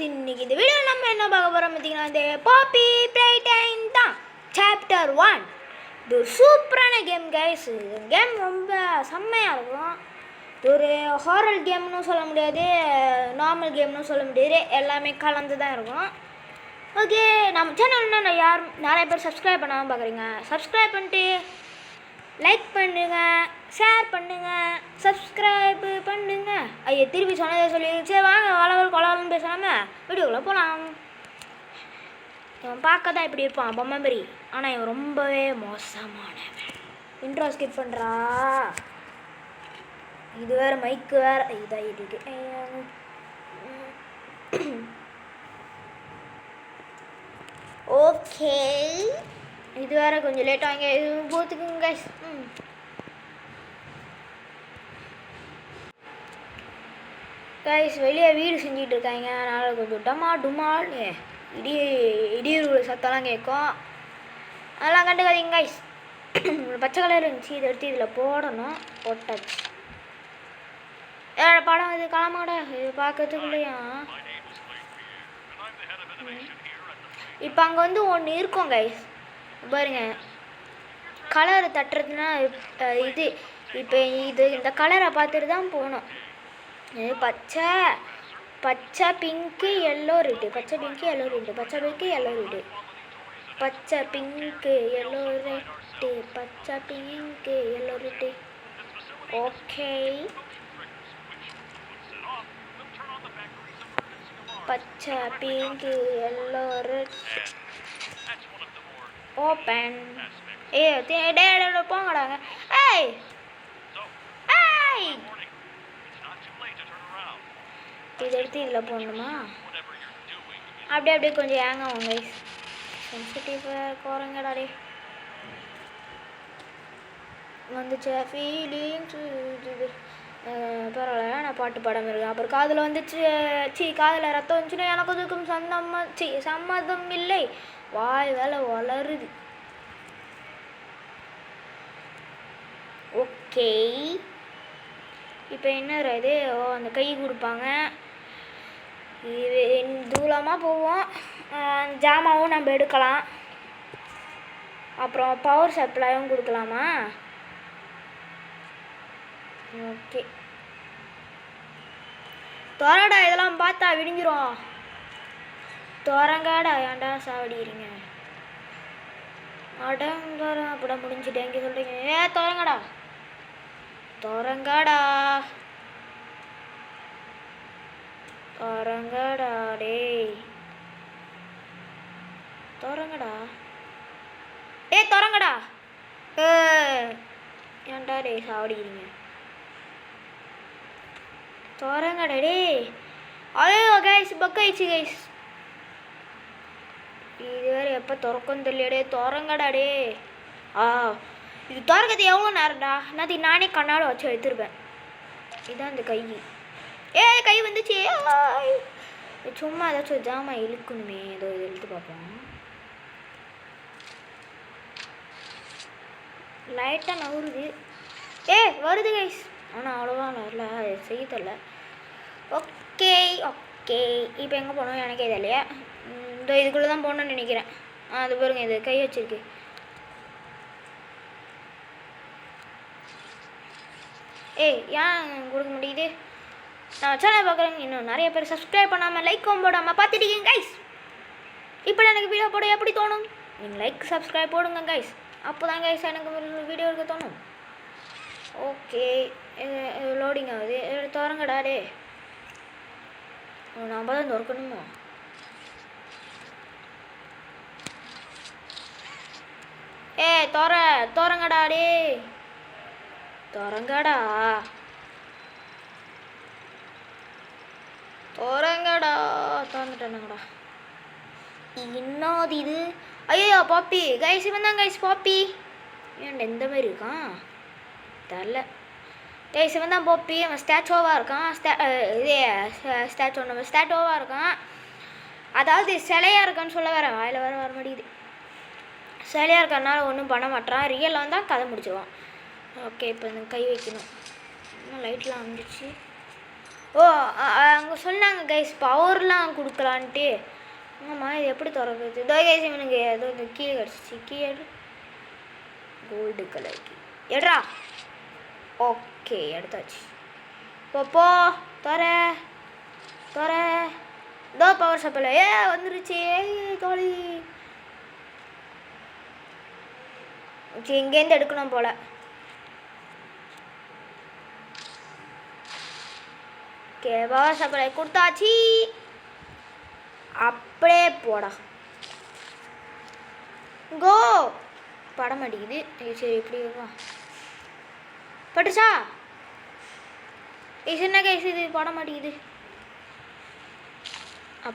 இன்னைக்கு இந்த வீடியோ நம்ம என்ன பார்க்க போகிறோம் பார்த்தீங்கன்னா இந்த பாப்பி ப்ளே டைம் தான் சாப்டர் 1. இது ஒரு சூப்பரான கேம் கைஸ். கேம் ரொம்ப செம்மையாக இருக்கும். இது ஒரு ஹாரர் கேம்னு சொல்ல முடியாது, நார்மல் கேம்னு சொல்ல முடியாது, எல்லாமே கலந்து தான் இருக்கும். ஓகே, நம்ம சேனல்னா நிறைய பேர் சப்ஸ்கிரைப் பண்ணாமல் பார்க்குறீங்க. சப்ஸ்கிரைப் பண்ணிட்டு லைக் பண்ணுங்கள், ஷேர் பண்ணுங்கள், சப்ஸ்கிரைப் பண்ணுங்கள். ஐயா திருப்பி சொன்னதை சொல்லி சரி வாங்க வளவல் கொலவல்னு பேசாம வீடியோக்குள்ளே போகலாம். இவன் பார்க்க தான் இப்படி இருப்பான் பொம்மை மாரி, ஆனால் இவன் ரொம்பவே மோசமானவன். இன்ட்ரோ ஸ்கிப் பண்ணுறா. இது வேறு மைக்கு வேறு இதாகிட்டு இருக்கு. ஓகே, இது வேறு கொஞ்சம் லேட் ஆகிங்க, இது போத்துக்குங்க கைஸ். கைஸ் வெளியே வீடு செஞ்சிட்டு இருக்காங்க, அதனால் கொஞ்சம் டுமால் இடியுள்ள சத்தம்லாம் கேட்கும். அதெல்லாம் கண்டுக்காதீங்க கைஸ். பச்சை கலர் இருந்துச்சு, இதை எடுத்து இதில் போடணும். போட்டாச்சு. படம் இது கிளம்பாட, இது பார்க்கறதுக்குள்ளேயா. இப்போ அங்கே வந்து ஒன்று இருக்கும் கைஸ், பாருங்க. கலரை தட்டுறதுனா இது இப்போ இந்த கலரை பார்த்துட்டு தான் போகணும். பச்சை பிங்க்கு எல்லோ ரெட்டு, பச்சை பிங்க்கு எல்லோ ரெட்டு, பச்சை பிங்க்கு எல்லோ ரெட்டு, பச்சை பிங்க்கு எல்லோ ரெட்டு, பச்சை பிங்க்கு எல்லோ ரெட்டு. ஓகே, பச்சை பிங்க்கு எல்லோ ரெட். ஓப்பன். போங்கடாங்க. ஏய் ஏய், இதை எடுத்து இதில் போடணுமா? அப்படியே கொஞ்சம் ஏங்க வாங்க சென்சிட்டிவாக குறைங்கடாடே. வந்துச்சு ஃபீலிங்ஸ். இது பரவாயில்ல, நான் பாட்டு பாடாமல் இருக்கேன். அப்புறம் காதில் வந்துச்சு, காதில் ரத்தம் வந்துச்சுன்னா எனக்கு அதுக்கும் சம்மதம் இல்லை. வாய் வேலை வளருது. ஓகே, இப்போ என்ன இது? அந்த கை கொடுப்பாங்க, இது தூரமாக போவோம். ஜாமாவும் நம்ம எடுக்கலாம், அப்புறம் பவர் சப்ளையும் கொடுக்கலாமா? ஓகே, தோரடா, இதெல்லாம் பார்த்தா விடிஞ்சிரும். தோரங்காடா, ஏன்டா சாவடிக்கிறீங்க? அடங்கடா, அப்படம் முடிஞ்சுட்டு எங்கே சொல்கிறீங்க? தோரங்கடா தோரங்காடா தோரங்கடா, டேய் தோரங்கடா, தோரங்கடா. ஏன்டா டேய் சாவடிக்கிறீங்க? தோரங்கடா டேய். ஐயோ கைஸ், பக்காயிடுச்சு கைஸ். இது வேறு எப்போ திறக்கும் தெரியலடே. திறங்கடா டே. இது திறக்கிறது எவ்வளோ நேரம்டா? நானே கண்ணாடி வச்சு எடுத்துருப்பேன். இதுதான் இந்த கை. கை வந்துச்சு. சும்மா ஏதாச்சும் ஜாமா இழுக்கணுமே. ஏதோ இது இழுத்து பார்ப்போம். லைட்டாக நவுறுது. வருது கைஸ், ஆனால் அவ்வளோவா வரல, செய்ய தெரில. ஓகே ஓகே, இப்போ எங்கே போகணும் எனக்கே தெரியலையா. இந்த இதுக்குள்ளே தான் போகணுன்னு நினைக்கிறேன். அது பாருங்க, இது கை வச்சிருக்கு. ஏன் கொடுக்க முடியுது? நான் சேனல் பார்க்குறேங்க, இன்னும் நிறைய பேர் சப்ஸ்கிரைப் பண்ணாமல் லைக்கும் போடாமல் பார்த்துட்டீங்க கைஸ். இப்போ எனக்கு வீடியோ போட எப்படி தோணும்? நீங்கள் லைக் சப்ஸ்கிரைப் போடுங்க கைஸ், அப்போ தான் கைஸ் எனக்கு வீடியோ எடுக்க தோணும். ஓகே, லோடிங் ஆகுது. திறங்கடா டே. நம்ம தான் திறக்கணுமோ? திறங்கடா டே. திறங்கடா திறந்துட்டேனுங்கடா. இன்னொரு இது. ஐயோ பாப்பி கைஸ், இவன் தான் கைஸ் பாப்பி. ஏன்டா எந்த மாதிரி இருக்கான் தெரில கைஸ். இவன் தான் பாப்பி. அவன் ஸ்டாச்சுவாக இருக்கான். நம்ம ஸ்டாச்சுவாக இருக்கான். அதாவது சிலையாக இருக்கான்னு சொல்ல வேற வாயில் வர மாட்டேங்குது. சிலையாக இருக்கிறதுனால ஒன்றும் பண்ண மாட்டான். ரியலில் வந்தால் கதை முடிச்சிடுவான். ஓகே, இப்போ இந்த கை வைக்கணும். இன்னும் லைட்லாம் வந்துச்சு. ஓ அங்கே சொன்னாங்க கைஸ் பவர்லாம் கொடுக்கலான்ட்டு. ஆமாம் இது எப்படி திறக்குது? இதோ கைஸ் இவனுக்கு ஏதோ இந்த கீழே கிடச்சிச்சு. கீழே கோல்டு கலர் கீ எடுறா. ஓகே எடுத்தாச்சு. போ தர தர இதோ பவர் சப்ளை வந்துருச்சு. தோழி ஓகே இங்கேருந்து எடுக்கணும் போல். ஓகே பவர் சப்ளை கொடுத்தாச்சு. அப்படியே போடா கோ. படம் அடிக்குது. சரி இப்படி வா பட்டுச்சா. என்ன கைஸ் இது படம் அடிக்குது.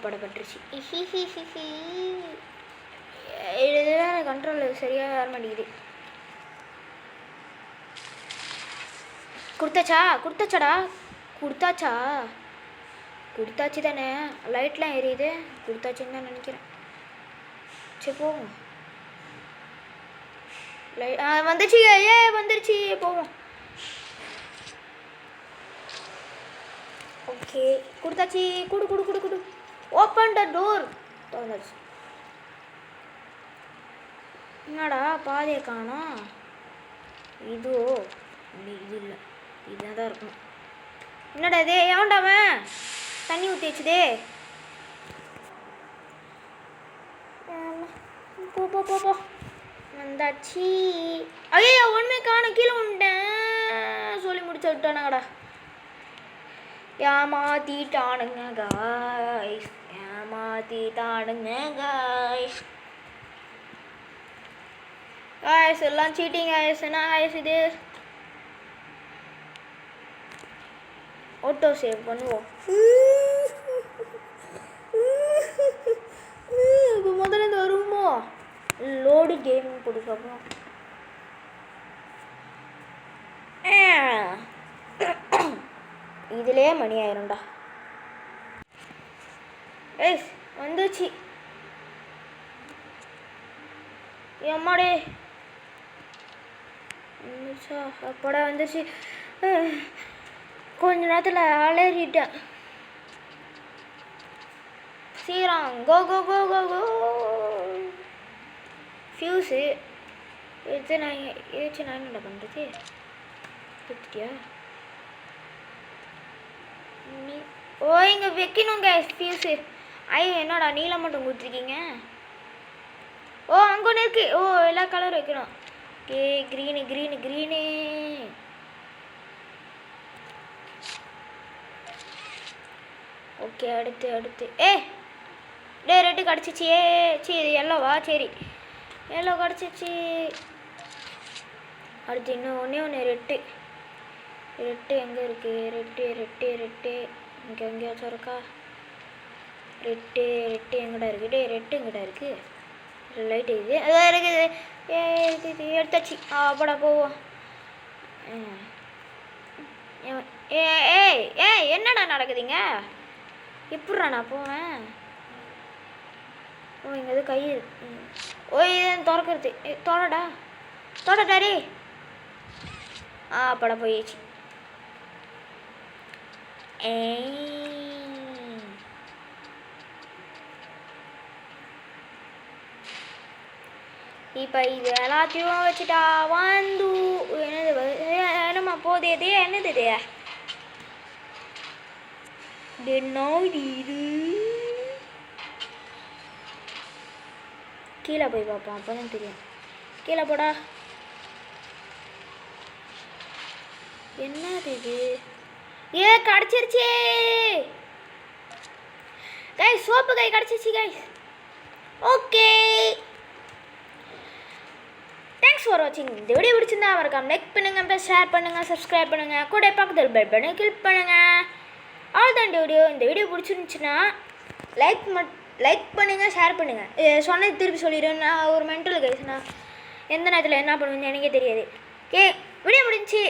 படம் பட்டுருச்சு. இது கண்ட்ரோல் சரியாக வர மாட்டேங்குது. கொடுத்தாச்சாடா கொடுத்தாச்சு தானே. லைட்லாம் எரியுது. கொடுத்தாச்சுன்னு தான் நினைக்கிறேன். சரி போவோம். வந்துச்சு வந்துருச்சு போவோம். ஓகே கொடுத்தாச்சு. குடு ஓப்பன் த டோர். திறந்தாச்சு. என்னடா பாதையை காணோம். இது இல்லை இதுதான் தான் இருக்கணும். என்னடா இது ஏன்டாவன் தண்ணி ஊற்றி வச்சுதே. போ வந்தாச்சு. ஐயோ ஒன்றுமே காணும். கீழே வந்துட்டேன். சொல்லி முடிச்சு விட்டானாங்கடா. ஏமாத்திட்டானுங்க காய்ஸ். காய்ஸ் எல்லாம் சீட்டிங் ஆயிடுச்சு. என்ன ஆயிடுச்சு இது? ஆட்டோ சேவ் பண்ணுவோம். இப்போ முதல்ல இந்த வருமோ லோடு கேம் கொடுக்கப்போம். இதிலே மணி ஆயிரும்டா. வந்துச்சு. எம்மாடே வந்துச்சா. அப்படா வந்துச்சு. கொஞ்ச நேரத்தில் அலறிட்டேன். சீரம் கோ கோ கோ கோ கோ. ஃபியூஸு எடுத்து நான் என்ன பண்ணுறது? கொடுத்துட்டியா? இங்கே வைக்கணுங்க ஃபியூஸு. என்னடா நீலம் மட்டும் கொடுத்துருக்கீங்க. அங்கே ஒன்று இருக்குது. எல்லா கலரும் வைக்கணும். Okay green. ஓகே அடுத்து ரெட்டு கிடச்சிச்சு. இது எல்லோவா? சரி எல்லோ கிடச்சிச்சு. அடுத்து இன்னும் ஒன்று ரெட்டு எங்கே இருக்குது? ரெட்டு இங்கே எங்கேயாச்சும் இருக்கா? ரெட்டு எங்கடா இருக்குது? ரெட்டு எங்கடா இருக்குது? லைட் இது அதான் இருக்குது. எடுத்தாச்சு. அப்படா போவோம். என்னடா நடக்குதுங்க? எப்பட்றா நான் போவேன்? இங்கே எது கை இது திறக்கிறது. தொடடாரி. அப்படா போயிடுச்சு. இப்போ இது எல்லாத்தையும் வச்சுட்டா வந்து என்னம்மா போதே என்னது இது? கீழே போய் பார்ப்போம். அப்போ தான் தெரியும். கீழே போடா. என்னது இது? கிடச்சிருச்சு கைஸ். சோப்பு கை கிடச்சிருச்சு கைஸ். ஓகே தேங்க்ஸ் ஃபார் வாட்சிங். இந்த வீடியோ பிடிச்சிருந்தா மறக்காம லைக் பண்ணுங்க, ஷேர் பண்ணுங்க, சப்ஸ்கிரைப் பண்ணுங்க, கூட பக்கத்தில் பெல் பட்டனை கிளிக் பண்ணுங்க. அவ்வளோதான் இந்த வீடியோ பிடிச்சிருந்துச்சுன்னா லைக் பண்ணுங்கள், ஷேர் பண்ணுங்கள். சொன்னது திருப்பி சொல்லிடுறேன். நான் ஒரு மென்டல் கைஸ். நான் எந்த நேரத்தில் என்ன பண்ணுவேன்னு எனக்கே தெரியாது. வீடியோ முடிஞ்சு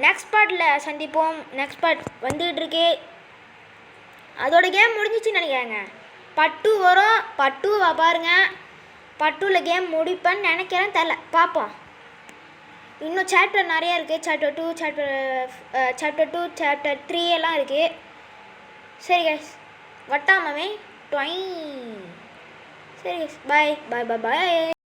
நெக்ஸ்ட் பார்ட்டில் சந்திப்போம். நெக்ஸ்ட் பார்ட் வந்துக்கிட்டு இருக்கு. அதோட கேம் முடிஞ்சிச்சுன்னு நினைக்கிறாங்க. பட்டு வரும். பட்டுவை பாருங்கள். பட்டுவில் கேம் முடிப்பேன்னு நினைக்கிறேன். தெரில பார்ப்போம். இன்னும் சாப்டர் நிறையா இருக்குது. சாப்டர் 2 சாப்டர் 3 எல்லாம் இருக்குது. சரி கைஸ், வட்டாமமே டொய். சரி கைஸ், பாய் பாய் பாய் பாய்.